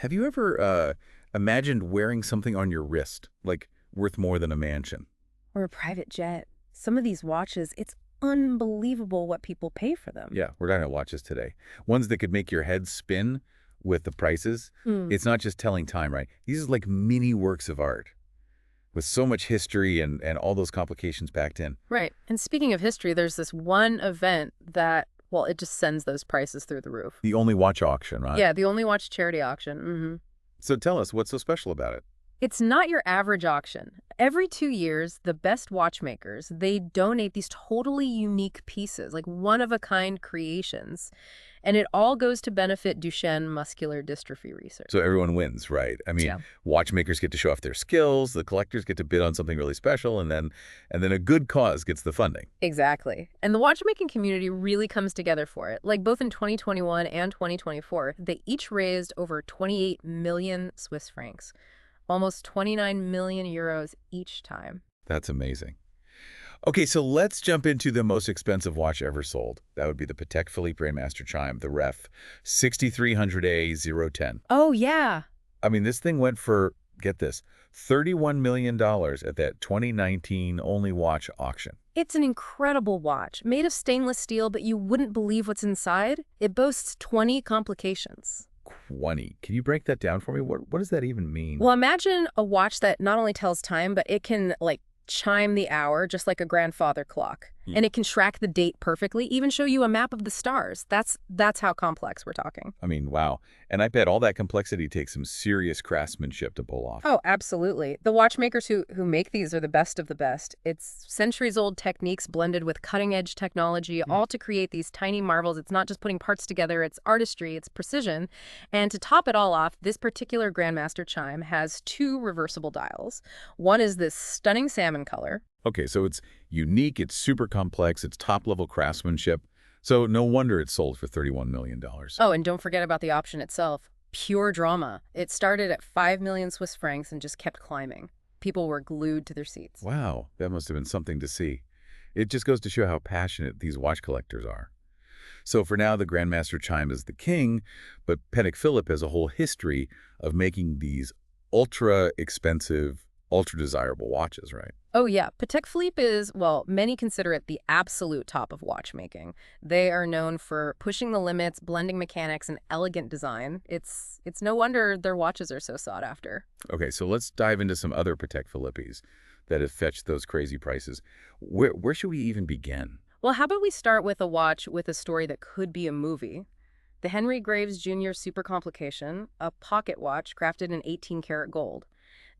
Have you ever imagined wearing something on your wrist, like worth more than a mansion? Or a private jet. Some of these watches, it's unbelievable what people pay for them. Yeah, we're talking about watches today. Ones that could make your head spin with the prices. Hmm. It's not just telling time, right? These are like mini works of art with so much history and all those complications packed in. Right. And speaking of history, there's this one event that, well, it just sends those prices through the roof. The only watch auction, right? Yeah, the Only Watch charity auction. So tell us, what's so special about it? It's not your average auction. Every 2 years, the best watchmakers, they donate these totally unique pieces, like one-of-a-kind creations. And it all goes to benefit Duchenne muscular dystrophy research. So everyone wins, right? I mean, Yeah. watchmakers get to show off their skills, the collectors get to bid on something really special, and then a good cause gets the funding. Exactly. And the watchmaking community really comes together for it. Like both in 2021 and 2024, they each raised over 28 million Swiss francs, almost 29 million euros each time. That's amazing. Okay, so let's jump into the most expensive watch ever sold. That would be the Patek Philippe Grandmaster Chime, the Ref 6300A 010. Oh, yeah. I mean, this thing went for, get this, $31 million at that 2019 Only Watch auction. It's an incredible watch, made of stainless steel, but you wouldn't believe what's inside. It boasts 20 complications. 20. Can you break that down for me? What does that even mean? Well, imagine a watch that not only tells time, but it can, like, chime the hour just like a grandfather clock. Hmm. And it can track the date perfectly, even show you a map of the stars. That's how complex we're talking. I mean, wow. And I bet all that complexity takes some serious craftsmanship to pull off. Oh, absolutely. The watchmakers who make these are the best of the best. It's centuries-old techniques blended with cutting-edge technology, all to create these tiny marvels. It's not just putting parts together, it's artistry, it's precision. And to top it all off, this particular Grandmaster Chime has two reversible dials. One is this stunning salmon color. Okay, so it's unique, it's super complex, it's top-level craftsmanship. So no wonder it sold for $31 million. Oh, and don't forget about the option itself. Pure drama. It started at 5 million Swiss francs and just kept climbing. People were glued to their seats. Wow, that must have been something to see. It just goes to show how passionate these watch collectors are. So for now, the Grandmaster Chime is the king, but Patek Philippe has a whole history of making these ultra-expensive, ultra-desirable watches, right? Oh, yeah. Patek Philippe is, well, many consider it the absolute top of watchmaking. They are known for pushing the limits, blending mechanics, and elegant design. It's no wonder their watches are so sought after. Okay, so let's dive into some other Patek Philippes that have fetched those crazy prices. Where should we even begin? Well, how about we start with a watch with a story that could be a movie? The Henry Graves Jr. Super Complication, a pocket watch crafted in 18-karat gold.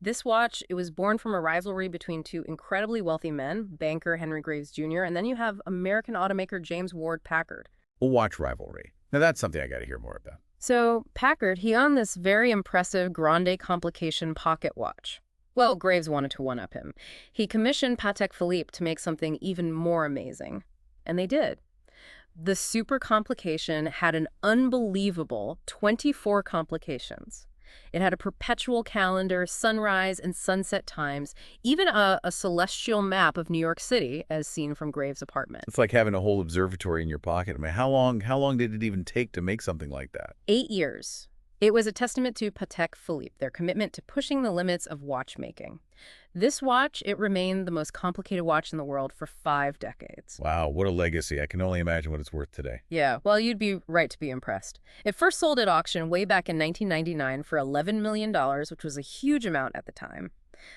This watch, it was born from a rivalry between two incredibly wealthy men, banker Henry Graves Jr., and then you have American automaker James Ward Packard. A watch rivalry. Now that's something I got to hear more about. So Packard, he owned this very impressive Grande Complication pocket watch. Well, Graves wanted to one-up him. He commissioned Patek Philippe to make something even more amazing. And they did. The Super Complication had an unbelievable 24 complications. It had a perpetual calendar, sunrise and sunset times, even a celestial map of New York City as seen from Graves' apartment. It's like having a whole observatory in your pocket. I mean, how long did it even take to make something like that? 8 years. It was a testament to Patek Philippe, their commitment to pushing the limits of watchmaking. This watch, it remained the most complicated watch in the world for 5 decades. Wow, what a legacy. I can only imagine what it's worth today. Yeah, well, you'd be right to be impressed. It first sold at auction way back in 1999 for $11 million, which was a huge amount at the time.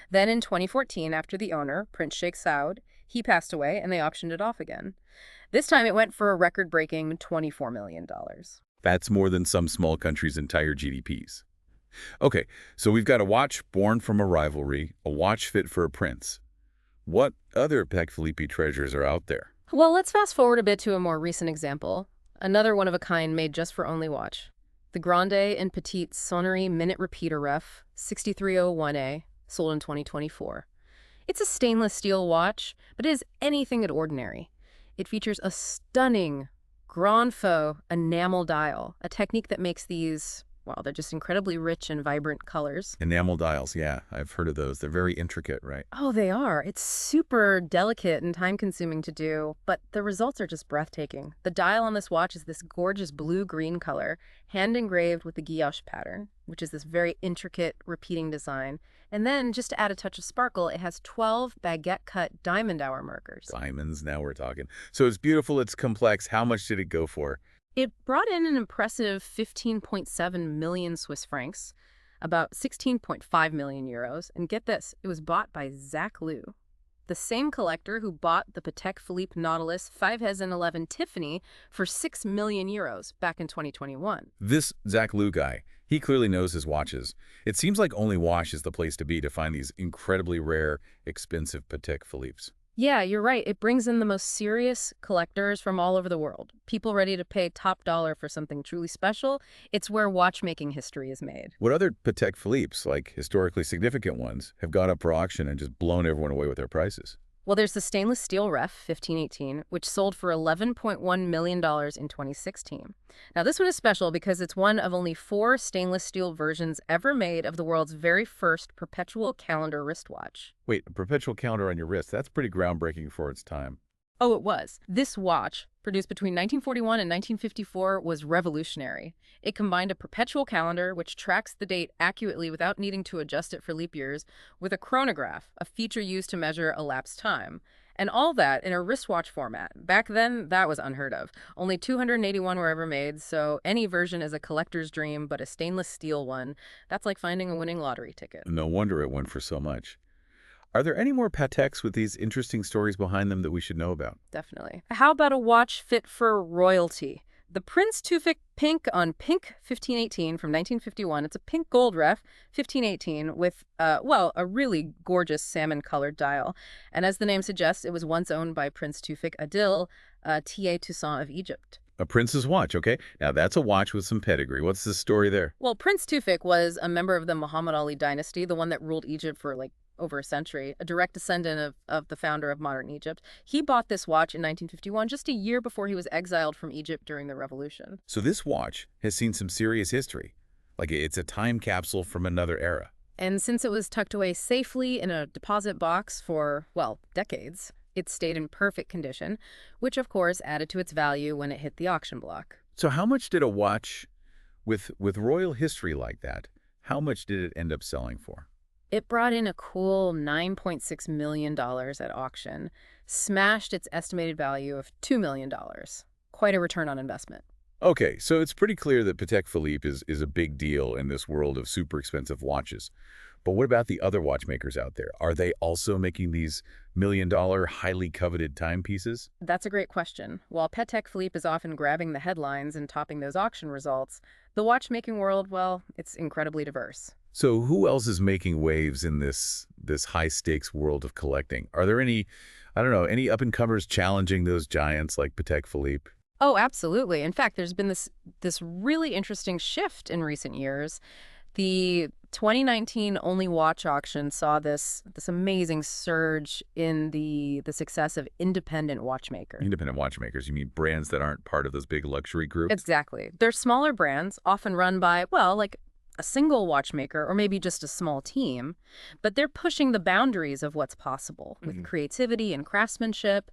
Then in 2014, after the owner, Prince Sheikh Saud, he passed away and they auctioned it off again. This time it went for a record-breaking $24 million. That's more than some small country's entire GDPs. Okay, so we've got a watch born from a rivalry, a watch fit for a prince. What other Patek Philippe treasures are out there? Well, let's fast forward a bit to a more recent example. Another one of a kind made just for Only Watch. The Grande and Petite Sonnerie Minute Repeater Ref 6301A, sold in 2024. It's a stainless steel watch, but it is anything but ordinary. It features a stunning Grand Faux enamel dial, a technique that makes these, well, they're just incredibly rich and vibrant colors. Enamel dials, yeah, I've heard of those. They're very intricate, right? Oh, they are. It's super delicate and time-consuming to do, but the results are just breathtaking. The dial on this watch is this gorgeous blue-green color, hand-engraved with the guilloche pattern. which is this very intricate repeating design. And then, just to add a touch of sparkle, it has 12 baguette-cut diamond hour markers. Diamonds, now we're talking. So it's beautiful, it's complex. How much did it go for? It brought in an impressive 15.7 million Swiss francs, about 16.5 million euros. And get this, it was bought by Zach Liu, the same collector who bought the Patek Philippe Nautilus 5011 Tiffany for 6 million euros back in 2021. This Zach Liu guy, he clearly knows his watches. It seems like only Wash is the place to be to find these incredibly rare, expensive Patek Philippes. Yeah, you're right. It brings in the most serious collectors from all over the world. People ready to pay top dollar for something truly special. It's where watchmaking history is made. What other Patek Philippes, like historically significant ones, have gone up for auction and just blown everyone away with their prices? Well, there's the stainless steel Ref 1518, which sold for $11.1 million in 2016. Now, this one is special because it's one of only 4 stainless steel versions ever made of the world's very first perpetual calendar wristwatch. Wait, a perpetual calendar on your wrist, that's pretty groundbreaking for its time. Oh, it was. This watch, produced between 1941 and 1954, was revolutionary. It combined a perpetual calendar, which tracks the date accurately without needing to adjust it for leap years, with a chronograph, a feature used to measure elapsed time. And all that in a wristwatch format. Back then, that was unheard of. Only 281 were ever made, so any version is a collector's dream, but a stainless steel one, that's like finding a winning lottery ticket. No wonder it went for so much. Are there any more Pateks with these interesting stories behind them that we should know about? Definitely. How about a watch fit for royalty? The Prince Tewfik Pink on Pink 1518 from 1951. It's a pink gold ref, 1518, with, well, a really gorgeous salmon-colored dial. And as the name suggests, it was once owned by Prince Tewfik Adil, T.A. Toussaint of Egypt. A prince's watch, okay? Now that's a watch with some pedigree. What's the story there? Well, Prince Tewfik was a member of the Muhammad Ali dynasty, the one that ruled Egypt for, over a century, a direct descendant of the founder of modern Egypt. He bought this watch in 1951, just a year before he was exiled from Egypt during the revolution. So this watch has seen some serious history. Like it's a time capsule from another era. And since it was tucked away safely in a deposit box for, well, decades, it stayed in perfect condition, which of course added to its value when it hit the auction block. So how much did a watch with royal history like that, how much did it end up selling for? It brought in a cool $9.6 million at auction, smashed its estimated value of $2 million. Quite a return on investment. Okay, so it's pretty clear that Patek Philippe is a big deal in this world of super expensive watches. But what about the other watchmakers out there? Are they also making these million-dollar, highly coveted timepieces? That's a great question. While Patek Philippe is often grabbing the headlines and topping those auction results, the watchmaking world, well, it's incredibly diverse. So who else is making waves in this high-stakes world of collecting? Are there any, I don't know, any up-and-comers challenging those giants like Patek Philippe? Oh, absolutely. In fact, there's been this really interesting shift in recent years. The 2019 Only Watch auction saw this amazing surge in the success of independent watchmakers. Independent watchmakers, you mean brands that aren't part of those big luxury groups? Exactly. They're smaller brands, often run by, well, like a single watchmaker or maybe just a small team, but they're pushing the boundaries of what's possible with creativity and craftsmanship,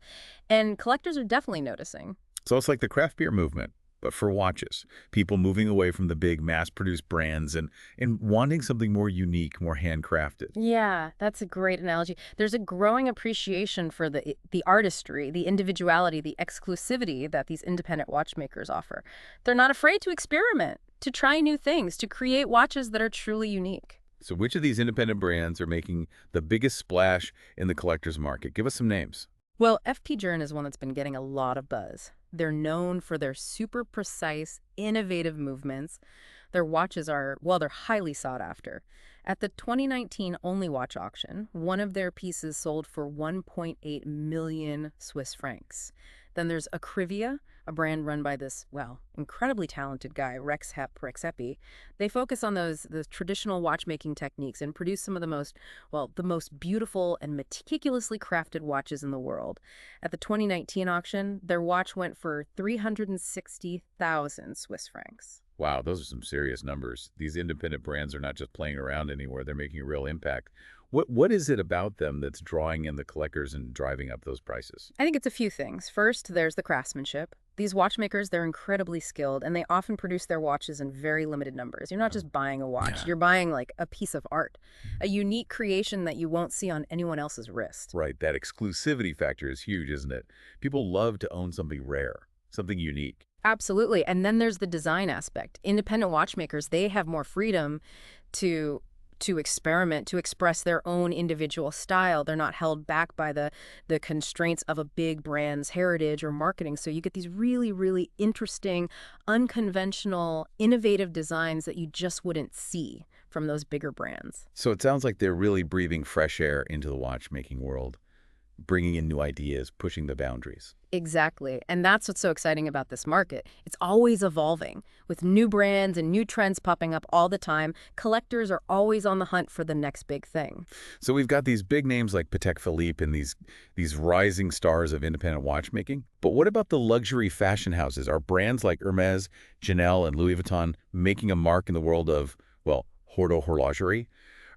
and collectors are definitely noticing. So it's like the craft beer movement, but for watches. People moving away from the big mass-produced brands and wanting something more unique, more handcrafted. Yeah, that's a great analogy. There's a growing appreciation for the artistry, the individuality, the exclusivity that these independent watchmakers offer. They're not afraid to experiment, to try new things, to create watches that are truly unique. So which of these independent brands are making the biggest splash in the collector's market? Give us some names. Well, FP Journe is one that's been getting a lot of buzz. They're known for their super precise, innovative movements. Their watches are, well, they're highly sought after. At the 2019 Only Watch auction, one of their pieces sold for 1.8 million Swiss francs. Then there's Acrivia, a brand run by this, well, incredibly talented guy, Rexepi. They focus on those traditional watchmaking techniques and produce some of the most beautiful and meticulously crafted watches in the world. At the 2019 auction, their watch went for 360,000 Swiss francs. Wow, those are some serious numbers. These independent brands are not just playing around anymore. They're making a real impact. What is it about them that's drawing in the collectors and driving up those prices? I think it's a few things. First, there's the craftsmanship. These watchmakers, they're incredibly skilled, and they often produce their watches in very limited numbers. You're not Oh, just buying a watch, yeah. you're buying like a piece of art, a unique creation that you won't see on anyone else's wrist. Right, that exclusivity factor is huge, isn't it? People love to own something rare, something unique. Absolutely. And then there's the design aspect. Independent watchmakers, they have more freedom to experiment, to express their own individual style. They're not held back by the constraints of a big brand's heritage or marketing. So you get these really, really interesting, unconventional, innovative designs that you just wouldn't see from those bigger brands. So it sounds like they're really breathing fresh air into the watchmaking world, bringing in new ideas, pushing the boundaries. Exactly. And that's what's so exciting about this market. It's always evolving. With new brands and new trends popping up all the time, collectors are always on the hunt for the next big thing. So we've got these big names like Patek Philippe and these rising stars of independent watchmaking. But what about the luxury fashion houses? Are brands like Hermes, Chanel, and Louis Vuitton making a mark in the world of, well, horologery?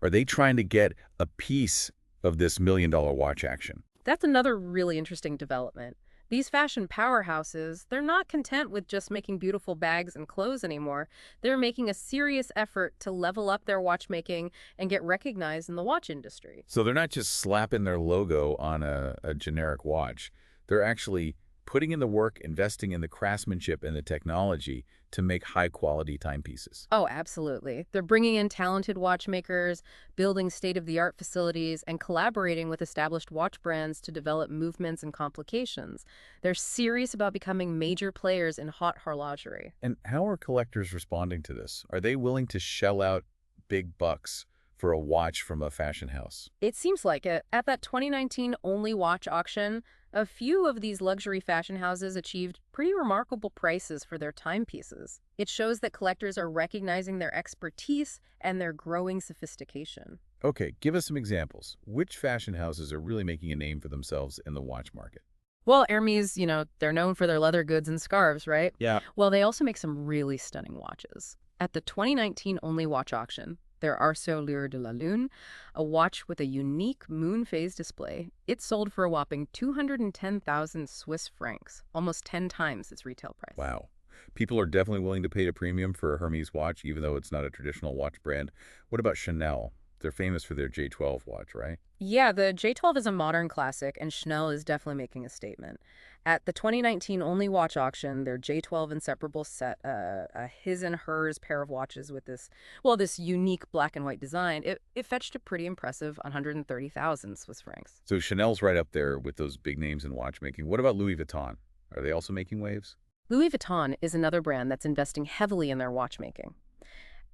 Are they trying to get a piece of this million-dollar watch action? That's another really interesting development. These fashion powerhouses, they're not content with just making beautiful bags and clothes anymore. They're making a serious effort to level up their watchmaking and get recognized in the watch industry. So they're not just slapping their logo on a generic watch. They're actually putting in the work, investing in the craftsmanship and the technology to make high-quality timepieces. Oh, absolutely. They're bringing in talented watchmakers, building state-of-the-art facilities, and collaborating with established watch brands to develop movements and complications. They're serious about becoming major players in hot horlogery. And how are collectors responding to this? Are they willing to shell out big bucks for a watch from a fashion house? It seems like it. At that 2019 Only Watch auction, a few of these luxury fashion houses achieved pretty remarkable prices for their timepieces. It shows that collectors are recognizing their expertise and their growing sophistication. Okay, give us some examples. Which fashion houses are really making a name for themselves in the watch market? Well, Hermes, they're known for their leather goods and scarves, right? Yeah. Well, they also make some really stunning watches. At the 2019 Only Watch auction, their Arceau Lueur de la Lune, a watch with a unique moon phase display, it sold for a whopping 210,000 Swiss francs, almost 10 times its retail price. Wow. People are definitely willing to pay a premium for a Hermes watch, even though it's not a traditional watch brand. What about Chanel? They're famous for their J12 watch, right? Yeah, the J12 is a modern classic, and Chanel is definitely making a statement. At the 2019 Only Watch auction, their J12 Inseparable set, a his and hers pair of watches with this unique black and white design, it fetched a pretty impressive 130,000 Swiss francs. So Chanel's right up there with those big names in watchmaking. What about Louis Vuitton? Are they also making waves? Louis Vuitton is another brand that's investing heavily in their watchmaking.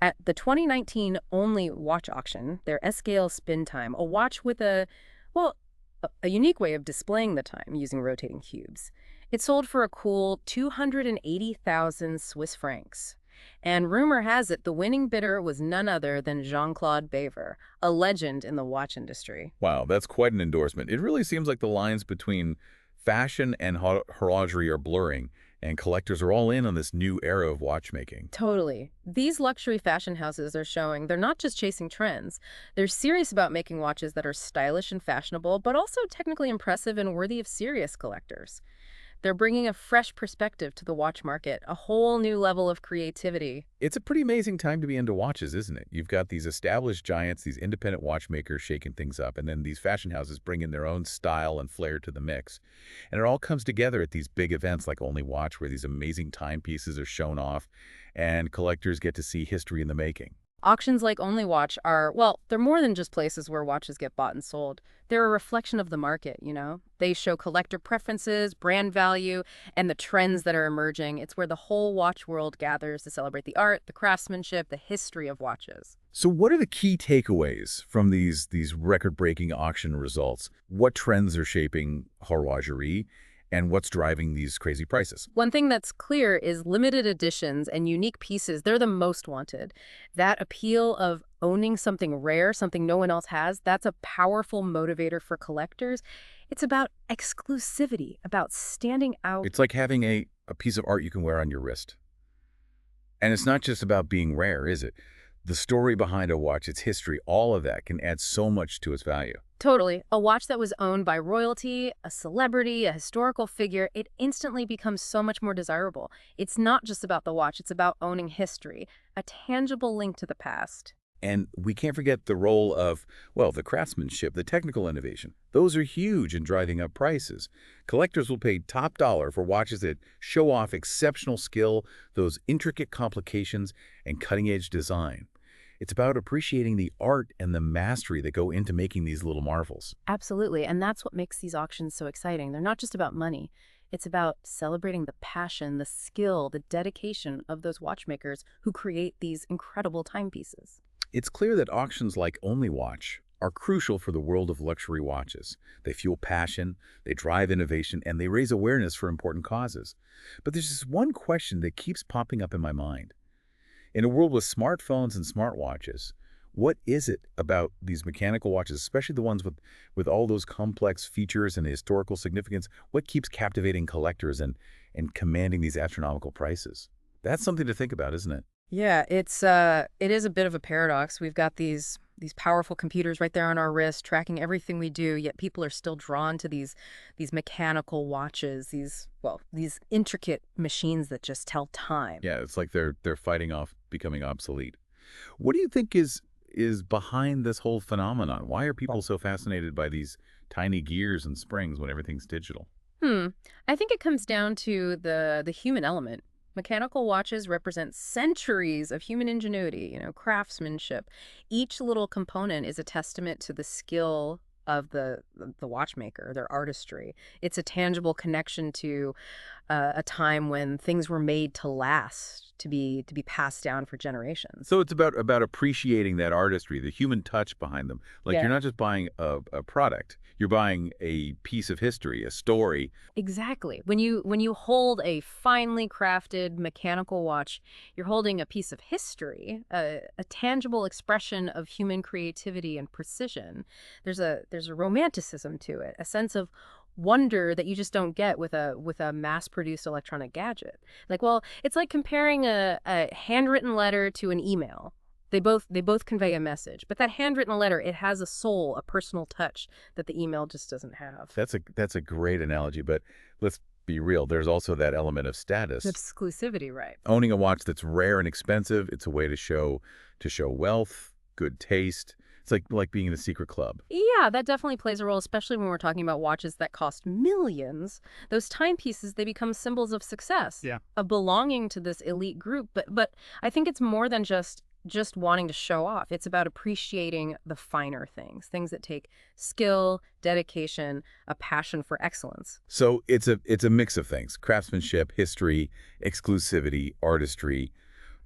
At the 2019 Only Watch auction, their Escale Spin Time, a watch with well, a unique way of displaying the time using rotating cubes. It sold for a cool 280,000 Swiss francs. And rumor has it the winning bidder was none other than Jean-Claude Baver, a legend in the watch industry. Wow, that's quite an endorsement. It really seems like the lines between fashion and horologery are blurring, and collectors are all in on this new era of watchmaking. Totally. These luxury fashion houses are showing they're not just chasing trends. They're serious about making watches that are stylish and fashionable, but also technically impressive and worthy of serious collectors. They're bringing a fresh perspective to the watch market, a whole new level of creativity. It's a pretty amazing time to be into watches, isn't it? You've got these established giants, these independent watchmakers shaking things up, and then these fashion houses bring in their own style and flair to the mix. And it all comes together at these big events like Only Watch, where these amazing timepieces are shown off, and collectors get to see history in the making. Auctions like Only Watch are, well, they're more than just places where watches get bought and sold. They're a reflection of the market. They show collector preferences, brand value, and the trends that are emerging. It's where the whole watch world gathers to celebrate the art, the craftsmanship, the history of watches. So what are the key takeaways from these record-breaking auction results? What trends are shaping horlogerie, and what's driving these crazy prices? One thing that's clear is limited editions and unique pieces, they're the most wanted. That appeal of owning something rare, something no one else has, that's a powerful motivator for collectors. It's about exclusivity, about standing out. It's like having a piece of art you can wear on your wrist. And it's not just about being rare, is it? The story behind a watch, its history, all of that can add so much to its value. Totally. A watch that was owned by royalty, a celebrity, a historical figure, it instantly becomes so much more desirable. It's not just about the watch, it's about owning history, a tangible link to the past. And we can't forget the role of, well, the craftsmanship, the technical innovation. Those are huge in driving up prices. Collectors will pay top dollar for watches that show off exceptional skill, those intricate complications, and cutting-edge design. It's about appreciating the art and the mastery that go into making these little marvels. Absolutely. And that's what makes these auctions so exciting. They're not just about money. It's about celebrating the passion, the skill, the dedication of those watchmakers who create these incredible timepieces. It's clear that auctions like Only Watch are crucial for the world of luxury watches. They fuel passion, they drive innovation, and they raise awareness for important causes. But there's this one question that keeps popping up in my mind. In a world with smartphones and smartwatches, what is it about these mechanical watches, especially the ones with all those complex features and historical significance, what keeps captivating collectors and commanding these astronomical prices? That's something to think about, isn't it? Yeah, it is a bit of a paradox. We've got these powerful computers right there on our wrist tracking everything we do, yet people are still drawn to these mechanical watches, these intricate machines that just tell time. Yeah, it's like they're fighting off becoming obsolete. What do you think is behind this whole phenomenon? Why are people so fascinated by these tiny gears and springs when everything's digital? Hmm. I think it comes down to the human element. Mechanical watches represent centuries of human ingenuity, craftsmanship. Each little component is a testament to the skill of the watchmaker, their artistry. It's a tangible connection to a time when things were made to last, to be passed down for generations. So it's about appreciating that artistry, the human touch behind them. Like Yeah. you're not just buying a product, you're buying a piece of history, a story. Exactly. When you hold a finely crafted mechanical watch, you're holding a piece of history, a tangible expression of human creativity and precision. There's a romanticism to it, a sense of wonder that you just don't get with a mass-produced electronic gadget. Well, it's like comparing a handwritten letter to an email. They both convey a message, but that handwritten letter, it has a soul, a personal touch that the email just doesn't have. That's a great analogy, but let's be real. There's also that element of status. Exclusivity, right? Owning a watch that's rare and expensive, it's a way to show wealth, good taste. It's like being in a secret club. Yeah, that definitely plays a role, especially when we're talking about watches that cost millions. Those timepieces, they become symbols of success, Yeah. of belonging to this elite group. But I think it's more than just wanting to show off. It's about appreciating the finer things that take skill, dedication, a passion for excellence. So it's a mix of things: craftsmanship, history, exclusivity, artistry.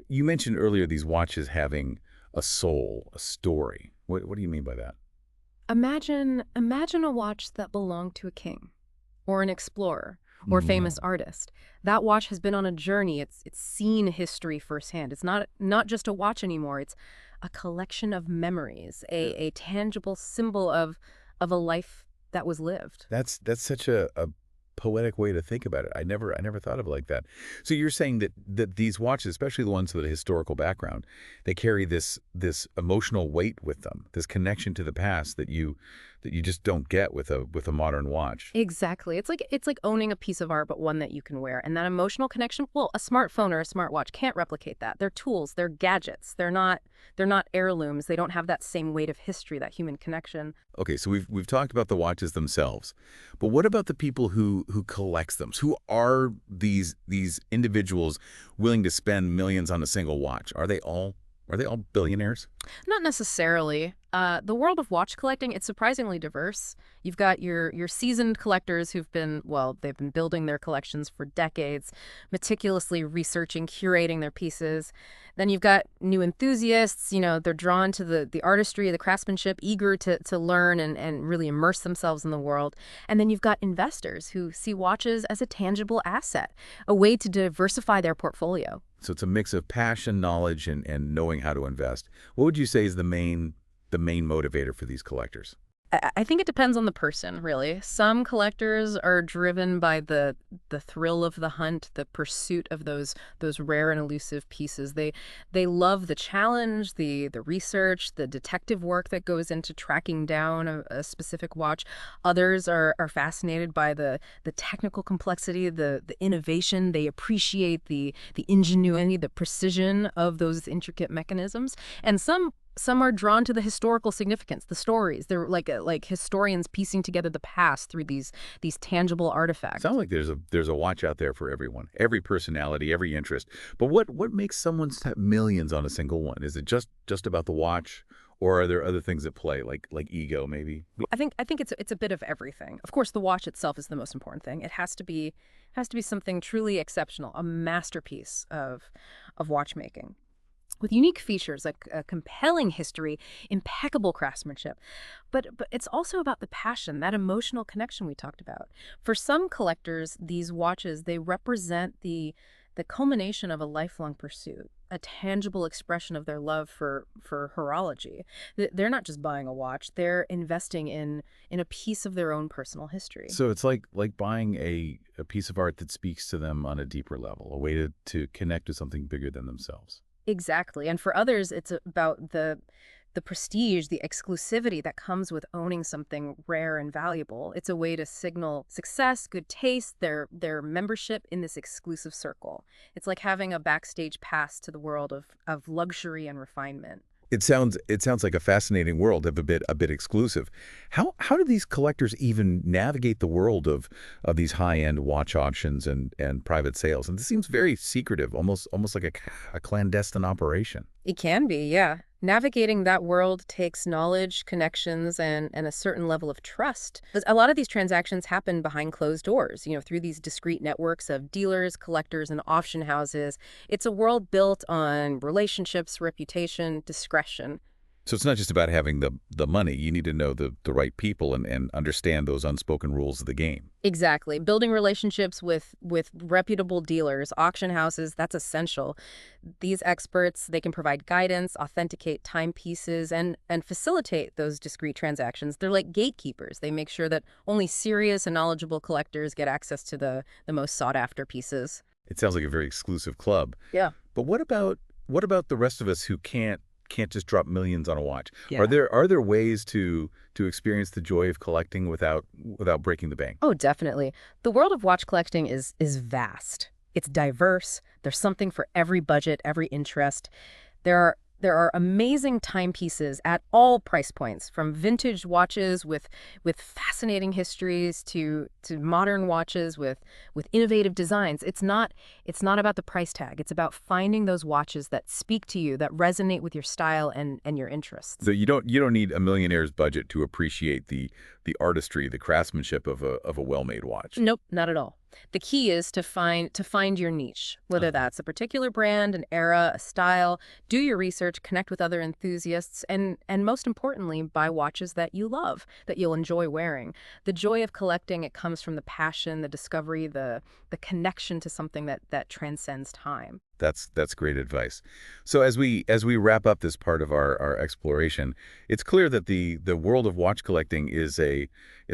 You mentioned earlier these watches having a soul, a story. What do you mean by that? Imagine a watch that belonged to a king or an explorer or famous artist. That watch has been on a journey. It's seen history firsthand. It's not just a watch anymore. It's a collection of memories, a tangible symbol of a life that was lived. That's such a poetic way to think about it. I never thought of it like that. So you're saying that these watches, especially the ones with a historical background, they carry this emotional weight with them, this connection to the past that you just don't get with a modern watch. Exactly. It's like owning a piece of art, but one that you can wear. And that emotional connection, well, a smartphone or a smartwatch can't replicate that. They're tools, they're gadgets. They're not heirlooms. They don't have that same weight of history, that human connection. Okay, so we've talked about the watches themselves, but what about the people who collects them? Who are these individuals willing to spend millions on a single watch? Are they all billionaires? Not necessarily. The world of watch collecting, it's surprisingly diverse. You've got your seasoned collectors they've been building their collections for decades, meticulously researching, curating their pieces. Then you've got new enthusiasts, they're drawn to the artistry, the craftsmanship, eager to learn and really immerse themselves in the world. And then you've got investors who see watches as a tangible asset, a way to diversify their portfolio. So it's a mix of passion, knowledge, and knowing how to invest. What would you say is the main motivator for these collectors? I think it depends on the person, really. Some collectors are driven by the thrill of the hunt, the pursuit of those rare and elusive pieces. They love the challenge, the research, the detective work that goes into tracking down a specific watch. Others are fascinated by the technical complexity, the innovation. They appreciate the ingenuity, the precision of those intricate mechanisms. And some are drawn to the historical significance, the stories. They're like historians piecing together the past through these tangible artifacts. Sounds like there's a watch out there for everyone, every personality, every interest. But what makes someone spend millions on a single one? Is it just about the watch, or are there other things at play, like ego maybe? I think it's a bit of everything. Of course, the watch itself is the most important thing. It has to be something truly exceptional, a masterpiece of watchmaking, with unique features like a compelling history, impeccable craftsmanship. But it's also about the passion, that emotional connection we talked about. For some collectors, these watches, they represent the culmination of a lifelong pursuit, a tangible expression of their love for horology. They're not just buying a watch, they're investing in a piece of their own personal history. So it's like buying a piece of art that speaks to them on a deeper level, a way to connect to something bigger than themselves. Exactly. And for others, it's about the prestige, the exclusivity that comes with owning something rare and valuable. It's a way to signal success, good taste, their membership in this exclusive circle. It's like having a backstage pass to the world of luxury and refinement. It sounds like a fascinating world, a bit exclusive. How do these collectors even navigate the world of these high-end watch auctions and private sales? And this seems very secretive, almost like a clandestine operation. It can be, yeah. Navigating that world takes knowledge, connections, and a certain level of trust. 'Cause a lot of these transactions happen behind closed doors, through these discrete networks of dealers, collectors, and auction houses. It's a world built on relationships, reputation, discretion. So it's not just about having the money. You need to know the right people and understand those unspoken rules of the game. Exactly. Building relationships with reputable dealers, auction houses, that's essential. These experts, they can provide guidance, authenticate timepieces, and facilitate those discrete transactions. They're like gatekeepers. They make sure that only serious and knowledgeable collectors get access to the most sought after pieces. It sounds like a very exclusive club. Yeah. But what about the rest of us who can't just drop millions on a watch? Are Yeah. there ways to experience the joy of collecting without breaking the bank? Oh, definitely. The world of watch collecting is vast. It's diverse. There's something for every budget, every interest. There are amazing timepieces at all price points, from vintage watches with fascinating histories to modern watches with innovative designs. It's not about the price tag. It's about finding those watches that speak to you, that resonate with your style and your interests. So you don't need a millionaire's budget to appreciate the artistry, the craftsmanship of a well-made watch. Nope, not at all. The key is to find your niche, whether that's a particular brand, an era, a style. Do your research, connect with other enthusiasts, and most importantly, buy watches that you love, that you'll enjoy wearing. The joy of collecting, it comes from the passion, the discovery, the connection to something that transcends time. That's great advice. So as we wrap up this part of our exploration, it's clear that the world of watch collecting it's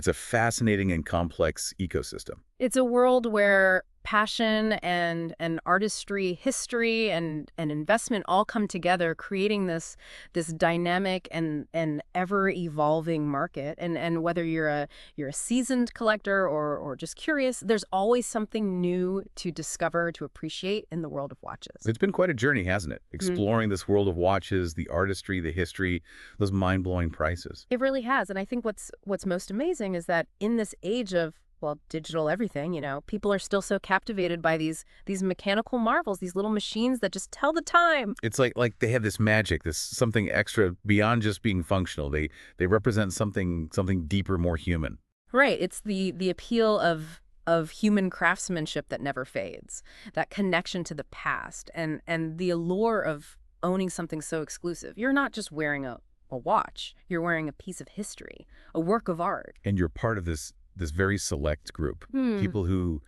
a fascinating and complex ecosystem. It's a world where passion and artistry, history and investment all come together, creating this dynamic and ever evolving market. And whether you're a seasoned collector or just curious, there's always something new to discover, to appreciate in the world of watches. It's been quite a journey, hasn't it? Exploring this world of watches, the artistry, the history, those mind-blowing prices. It really has. And I think what's most amazing is that in this age of, well, digital everything, people are still so captivated by these mechanical marvels, these little machines that just tell the time. It's like they have this magic, this something extra beyond just being functional. They represent something deeper, more human. Right. It's the appeal of human craftsmanship that never fades, that connection to the past, and the allure of owning something so exclusive. You're not just wearing a watch. You're wearing a piece of history, a work of art. And you're part of this very select group, people who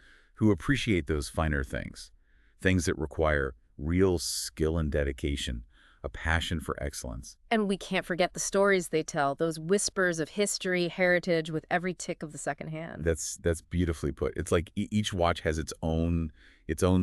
appreciate those finer things that require real skill and dedication, a passion for excellence. And we can't forget the stories they tell, those whispers of history, heritage with every tick of the second hand. That's beautifully put. It's like each watch has its own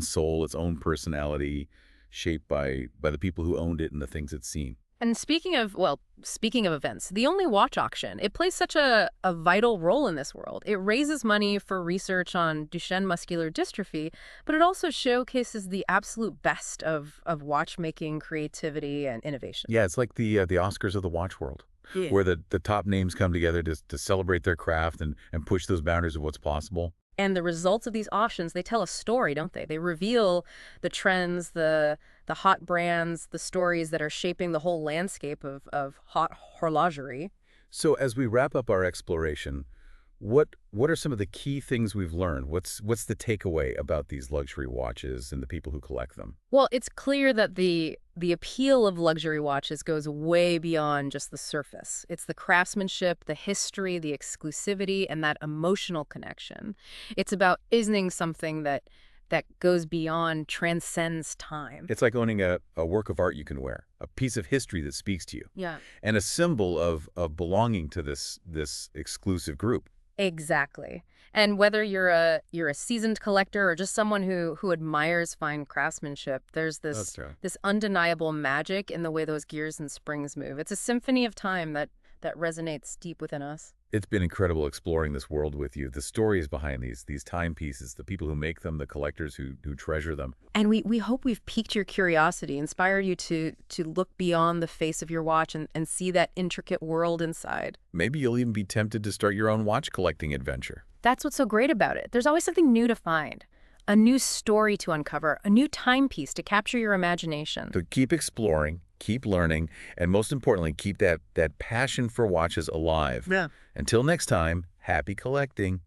soul, its own personality, shaped by the people who owned it and the things it's seen. And speaking of events, the Only Watch auction, it plays such a vital role in this world. It raises money for research on Duchenne muscular dystrophy, but it also showcases the absolute best of watchmaking, creativity, and innovation. Yeah, it's like the Oscars of the watch world, where the top names come together to celebrate their craft and push those boundaries of what's possible. And the results of these auctions, they tell a story, don't they? They reveal the trends, the hot brands, the stories that are shaping the whole landscape of hot horlogery. So as we wrap up our exploration, what are some of the key things we've learned? What's the takeaway about these luxury watches and the people who collect them? Well, it's clear that the appeal of luxury watches goes way beyond just the surface. It's the craftsmanship, the history, the exclusivity, and that emotional connection. It's about owning something that goes beyond, transcends time. It's like owning a work of art you can wear, a piece of history that speaks to you, Yeah. and a symbol of belonging to this exclusive group. Exactly. And whether you're a seasoned collector or just someone who admires fine craftsmanship, there's That's true. this undeniable magic in the way those gears and springs move. It's a symphony of time that resonates deep within us. It's been incredible exploring this world with you. The stories behind these timepieces, the people who make them, the collectors who treasure them. And we hope we've piqued your curiosity, inspired you to look beyond the face of your watch and see that intricate world inside. Maybe you'll even be tempted to start your own watch collecting adventure. That's what's so great about it. There's always something new to find, a new story to uncover, a new timepiece to capture your imagination. So keep exploring, keep learning, and most importantly, keep that passion for watches alive. Yeah. Until next time, happy collecting.